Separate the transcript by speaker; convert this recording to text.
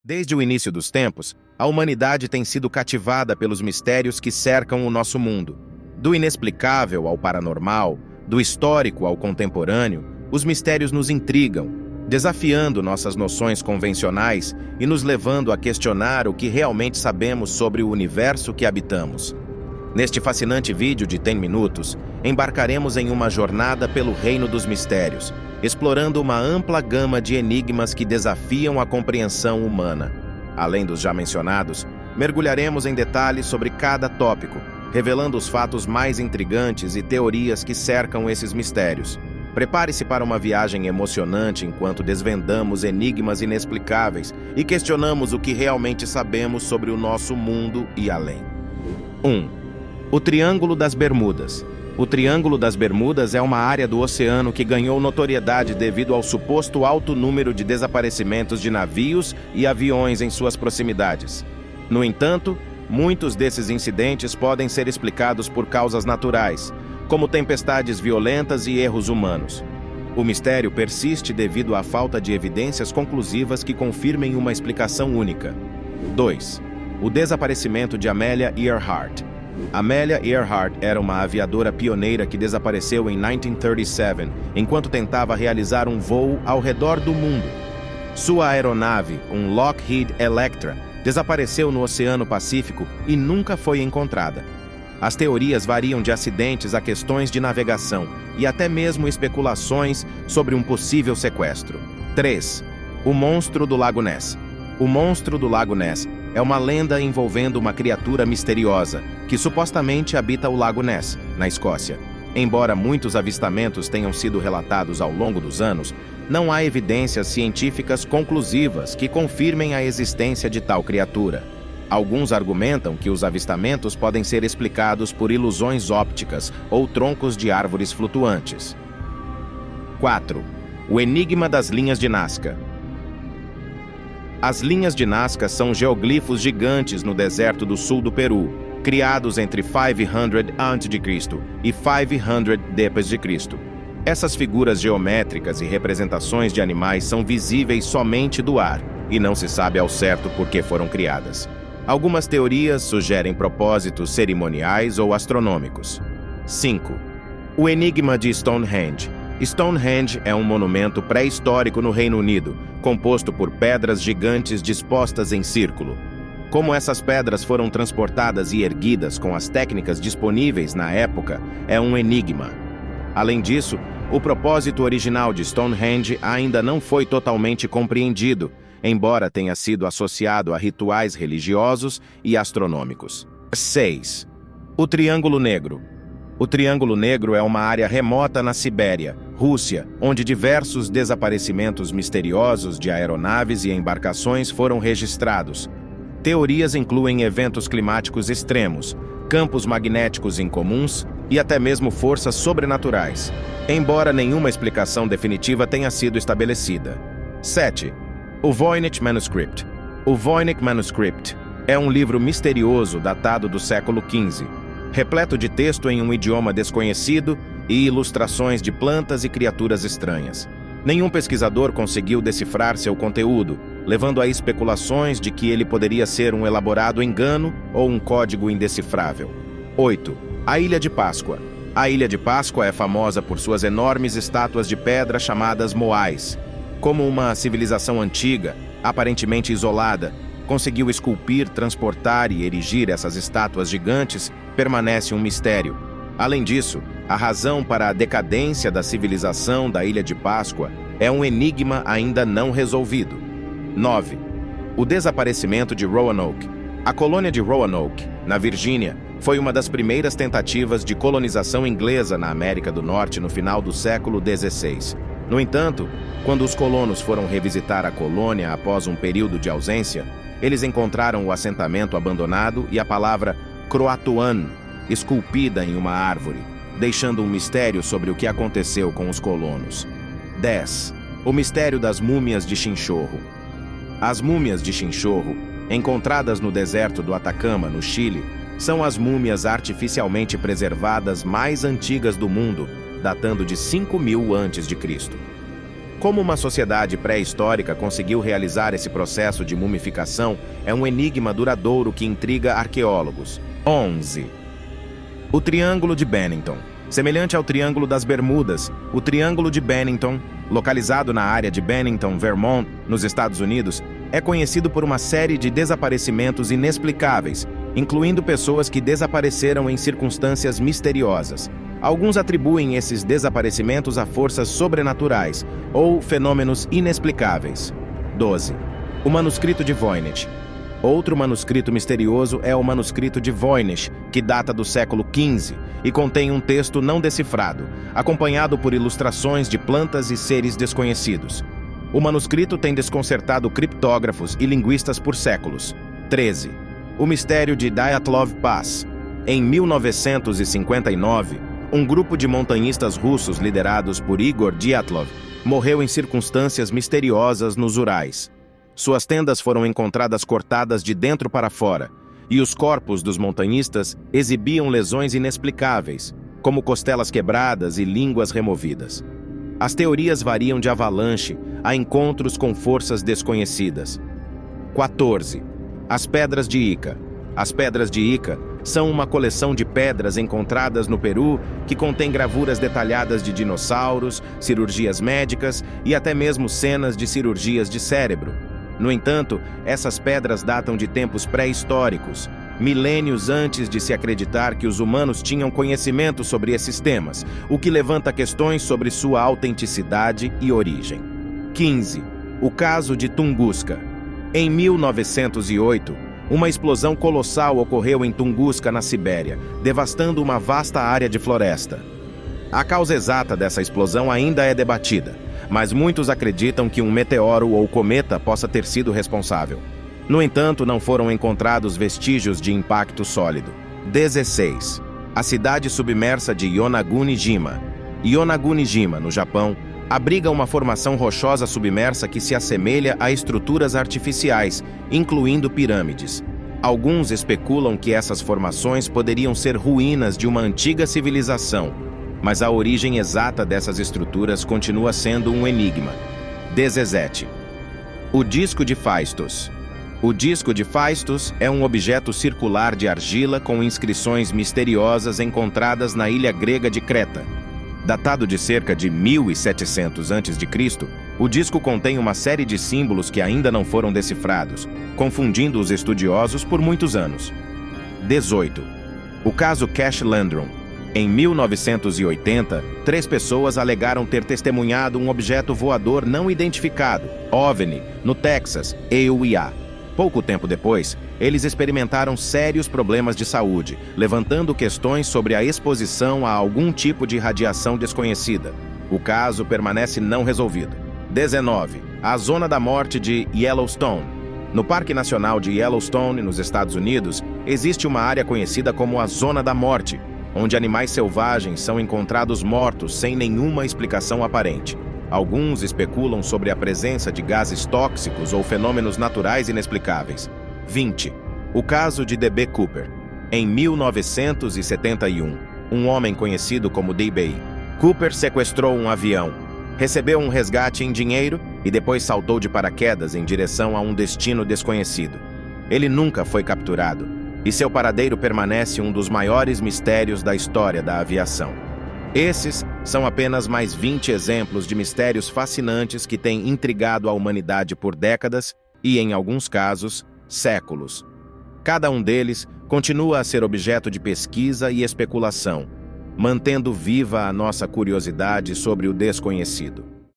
Speaker 1: Desde o início dos tempos, a humanidade tem sido cativada pelos mistérios que cercam o nosso mundo. Do inexplicável ao paranormal, do histórico ao contemporâneo, os mistérios nos intrigam, desafiando nossas noções convencionais e nos levando a questionar o que realmente sabemos sobre o universo que habitamos. Neste fascinante vídeo de 10 minutos, embarcaremos em uma jornada pelo reino dos mistérios, explorando uma ampla gama de enigmas que desafiam a compreensão humana. Além dos já mencionados, mergulharemos em detalhes sobre cada tópico, revelando os fatos mais intrigantes e teorias que cercam esses mistérios. Prepare-se para uma viagem emocionante enquanto desvendamos enigmas inexplicáveis e questionamos o que realmente sabemos sobre o nosso mundo e além. 1. O Triângulo das Bermudas. O Triângulo das Bermudas é uma área do oceano que ganhou notoriedade devido ao suposto alto número de desaparecimentos de navios e aviões em suas proximidades. No entanto, muitos desses incidentes podem ser explicados por causas naturais, como tempestades violentas e erros humanos. O mistério persiste devido à falta de evidências conclusivas que confirmem uma explicação única. 2. O desaparecimento de Amelia Earhart. Amelia Earhart era uma aviadora pioneira que desapareceu em 1937, enquanto tentava realizar um voo ao redor do mundo. Sua aeronave, um Lockheed Electra, desapareceu no Oceano Pacífico e nunca foi encontrada. As teorias variam de acidentes a questões de navegação e até mesmo especulações sobre um possível sequestro. 3. O Monstro do Lago Ness. O Monstro do Lago Ness é uma lenda envolvendo uma criatura misteriosa que supostamente habita o Lago Ness, na Escócia. Embora muitos avistamentos tenham sido relatados ao longo dos anos, não há evidências científicas conclusivas que confirmem a existência de tal criatura. Alguns argumentam que os avistamentos podem ser explicados por ilusões ópticas ou troncos de árvores flutuantes. 4. O Enigma das Linhas de Nazca. As linhas de Nazca são geoglifos gigantes no deserto do sul do Peru, criados entre 500 a.C. e 500 d.C. Essas figuras geométricas e representações de animais são visíveis somente do ar, e não se sabe ao certo por que foram criadas. Algumas teorias sugerem propósitos cerimoniais ou astronômicos. 5. O Enigma de Stonehenge. Stonehenge é um monumento pré-histórico no Reino Unido, composto por pedras gigantes dispostas em círculo. Como essas pedras foram transportadas e erguidas com as técnicas disponíveis na época, é um enigma. Além disso, o propósito original de Stonehenge ainda não foi totalmente compreendido, embora tenha sido associado a rituais religiosos e astronômicos. 6. O Triângulo Negro. O Triângulo Negro é uma área remota na Sibéria, Rússia, onde diversos desaparecimentos misteriosos de aeronaves e embarcações foram registrados. Teorias incluem eventos climáticos extremos, campos magnéticos incomuns e até mesmo forças sobrenaturais, embora nenhuma explicação definitiva tenha sido estabelecida. 7. O Voynich Manuscript. O Voynich Manuscript é um livro misterioso datado do século XV, repleto de texto em um idioma desconhecido e ilustrações de plantas e criaturas estranhas. Nenhum pesquisador conseguiu decifrar seu conteúdo, levando a especulações de que ele poderia ser um elaborado engano ou um código indecifrável. 8. A Ilha de Páscoa. A Ilha de Páscoa é famosa por suas enormes estátuas de pedra chamadas moais. Como uma civilização antiga, aparentemente isolada, conseguiu esculpir, transportar e erigir essas estátuas gigantes, permanece um mistério. Além disso, a razão para a decadência da civilização da Ilha de Páscoa é um enigma ainda não resolvido. 9. O desaparecimento de Roanoke. A colônia de Roanoke, na Virgínia, foi uma das primeiras tentativas de colonização inglesa na América do Norte no final do século XVI. No entanto, quando os colonos foram revisitar a colônia após um período de ausência, eles encontraram o assentamento abandonado e a palavra Croatoan esculpida em uma árvore, deixando um mistério sobre o que aconteceu com os colonos. 10. O mistério das múmias de Chinchorro. As múmias de Chinchorro, encontradas no deserto do Atacama, no Chile, são as múmias artificialmente preservadas mais antigas do mundo, datando de 5.000 a.C. Como uma sociedade pré-histórica conseguiu realizar esse processo de mumificação é um enigma duradouro que intriga arqueólogos. 11. O Triângulo de Bennington. Semelhante ao Triângulo das Bermudas, o Triângulo de Bennington, localizado na área de Bennington, Vermont, nos Estados Unidos, é conhecido por uma série de desaparecimentos inexplicáveis, incluindo pessoas que desapareceram em circunstâncias misteriosas. Alguns atribuem esses desaparecimentos a forças sobrenaturais ou fenômenos inexplicáveis. 12. O Manuscrito de Voynich. Outro manuscrito misterioso é o Manuscrito de Voynich, que data do século XV e contém um texto não decifrado, acompanhado por ilustrações de plantas e seres desconhecidos. O manuscrito tem desconcertado criptógrafos e linguistas por séculos. 13. O Mistério de Dyatlov Pass. Em 1959, um grupo de montanhistas russos liderados por Igor Dyatlov morreu em circunstâncias misteriosas nos Urais. Suas tendas foram encontradas cortadas de dentro para fora, e os corpos dos montanhistas exibiam lesões inexplicáveis, como costelas quebradas e línguas removidas. As teorias variam de avalanche a encontros com forças desconhecidas. 14. As Pedras de Ica. As Pedras de Ica são uma coleção de pedras encontradas no Peru que contém gravuras detalhadas de dinossauros, cirurgias médicas e até mesmo cenas de cirurgias de cérebro. No entanto, essas pedras datam de tempos pré-históricos, milênios antes de se acreditar que os humanos tinham conhecimento sobre esses temas, o que levanta questões sobre sua autenticidade e origem. 15. O caso de Tunguska. Em 1908, uma explosão colossal ocorreu em Tunguska, na Sibéria, devastando uma vasta área de floresta. A causa exata dessa explosão ainda é debatida, mas muitos acreditam que um meteoro ou cometa possa ter sido responsável. No entanto, não foram encontrados vestígios de impacto sólido. 16. A cidade submersa de Yonaguni-jima. Yonaguni-jima, no Japão, abriga uma formação rochosa submersa que se assemelha a estruturas artificiais, incluindo pirâmides. Alguns especulam que essas formações poderiam ser ruínas de uma antiga civilização, mas a origem exata dessas estruturas continua sendo um enigma. 17. O Disco de Phaistos. O Disco de Phaistos é um objeto circular de argila com inscrições misteriosas encontradas na ilha grega de Creta. Datado de cerca de 1700 a.C., o disco contém uma série de símbolos que ainda não foram decifrados, confundindo os estudiosos por muitos anos. 18. O caso Cash Landrum. Em 1980, 3 pessoas alegaram ter testemunhado um objeto voador não identificado, OVNI, no Texas, EUIA. Pouco tempo depois, eles experimentaram sérios problemas de saúde, levantando questões sobre a exposição a algum tipo de radiação desconhecida. O caso permanece não resolvido. 19. A Zona da Morte de Yellowstone. No Parque Nacional de Yellowstone, nos Estados Unidos, existe uma área conhecida como a Zona da Morte, onde animais selvagens são encontrados mortos sem nenhuma explicação aparente. Alguns especulam sobre a presença de gases tóxicos ou fenômenos naturais inexplicáveis. 20. O caso de D.B. Cooper. Em 1971, um homem conhecido como D.B. Cooper sequestrou um avião, recebeu um resgate em dinheiro e depois saltou de paraquedas em direção a um destino desconhecido. Ele nunca foi capturado, e seu paradeiro permanece um dos maiores mistérios da história da aviação. Esses são apenas mais 20 exemplos de mistérios fascinantes que têm intrigado a humanidade por décadas e, em alguns casos, séculos. Cada um deles continua a ser objeto de pesquisa e especulação, mantendo viva a nossa curiosidade sobre o desconhecido.